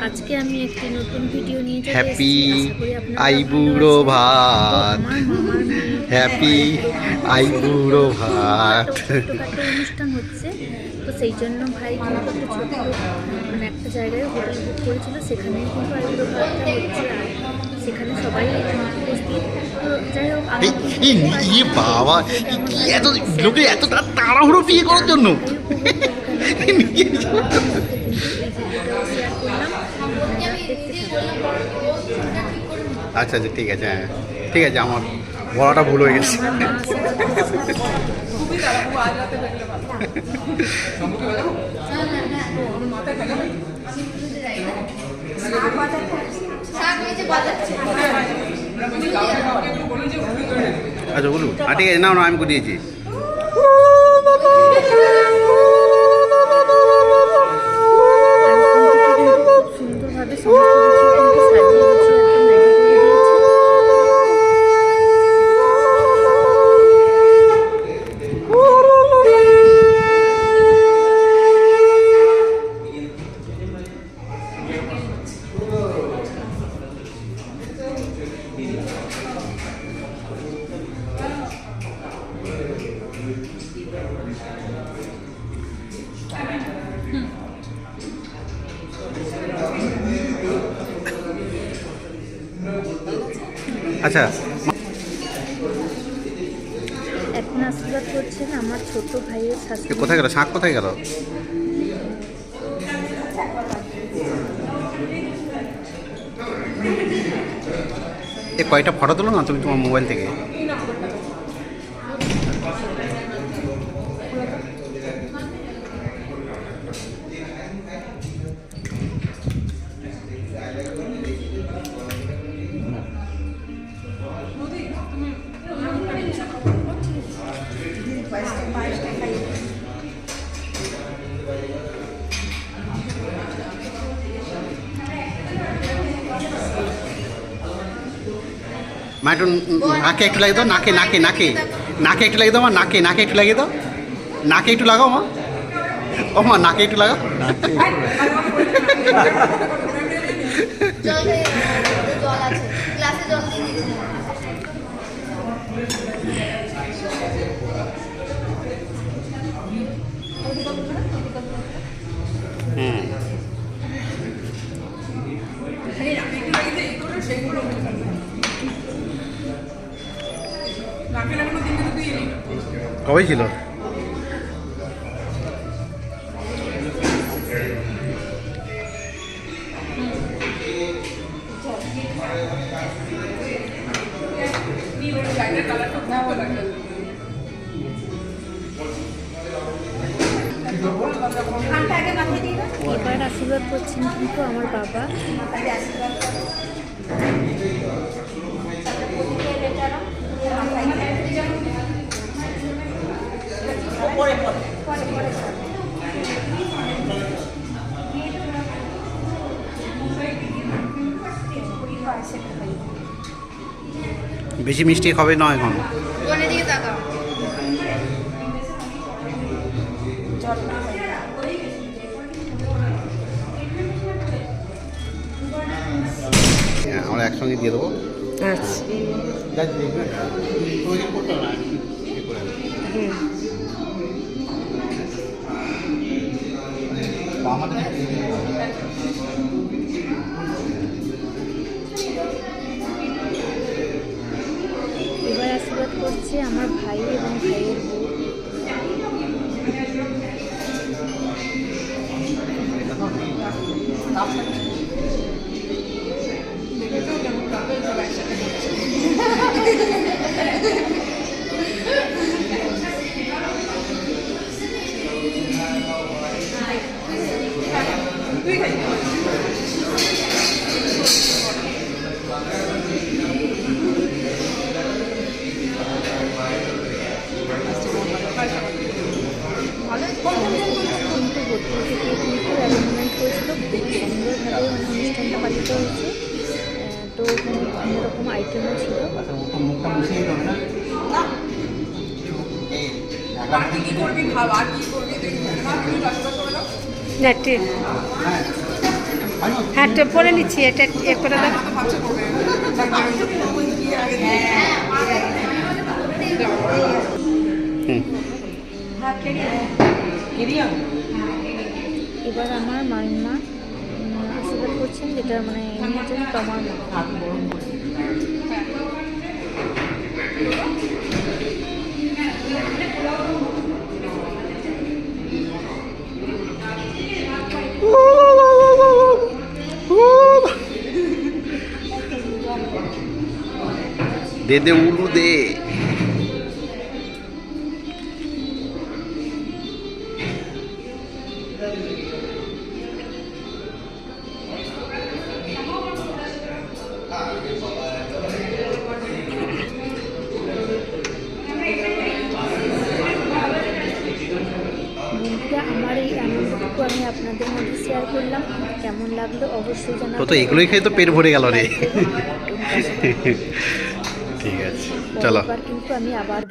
আজকে আমি একটি নতুন ভিডিও নিয়ে চলে হ্যাপি এসেছি। আশা করি আপনারা আইবুড়ো ভাত, আমার মামার মেয়ে হ্যাপি আইবুড়ো ভাত। ছোটখাটো অনুষ্ঠান হচ্ছে, তো সেই জন্য ভাই কিন্তু একটা ছোট মানে একটা জায়গায় হোটেল বুক করেছিল, সেখানে কিন্তু আইবুড়ো ভাতটা হচ্ছে। আর সেখানে সবাই উপস্থিত। তো যাই হোক এই বাবা, কি এত লোকে এত তাড়াহুড়ো বিয়ে করার জন্য। আচ্ছা আচ্ছা, ঠিক আছে, হ্যাঁ ঠিক আছে, আমার বলাটা ভুল হয়ে গেছে। আচ্ছা বলুন, ঠিক আছে, না না আমি করে দিয়েছি। সুন্দরভাবে সমস্ত কিছু কিন্তু সাজিয়ে গুছিয়ে একদম রেডি করে দিয়েছে। আচ্ছা, এখন আশীর্বাদ করছেন আমার ছোট ভাইয়ের শাশুড়ি। কোথায় গেল শাঁখ, কোথায় গেল? এ কয়টা ফটো তোলো না তুমি তোমার মোবাইল থেকে? মা একটু নাকে একটু লাগিয়ে দাও, নাকে নাকে নাকে নাকে একটু লাগিয়ে দাও মা, নাকে নাকে একটু লাগিয়ে দাও, নাকে একটু লাগাও মা। ও মা নাকে একটু লাগাও। হুম, কবে ছিল? এবার আশীর্বাদ করছেন কিন্তু আমার বাবা। বেশি মিষ্টি খাবে না এখন। হ্যাঁ, আমরা একসঙ্গে দিয়ে দেবো। আচ্ছা, এবার আশীর্বাদ করছে আমার ভাই এবং ভাইয়ের বউ। কিন্তু হোটেল থেকে কিন্তু অ্যারেঞ্জমেন্ট করেছিল, খুব সুন্দরভাবে অনুষ্ঠানটা পালিত হয়েছে। তো ওখানে বিভিন্ন রকম আইটেমও ছিল। হ্যাঁ তো পরে নিচ্ছি এটা করে দাও। হুম। এবার আমার মাইমা আশীর্বাদ করছেন, যেটা মানে এমনি হচ্ছেন তোমার দে দে উলু দে। বন্ধুরা, আমার এই আনন্দটুকু আমি আপনাদের মধ্যে শেয়ার করলাম। কেমন লাগলো অবশ্যই তো জানাবেন। তো এগুলোই খেয়ে তো পেট ভরে গেল রে। ঠিক আছে চলো। পরেরবার কিন্তু আমি আবার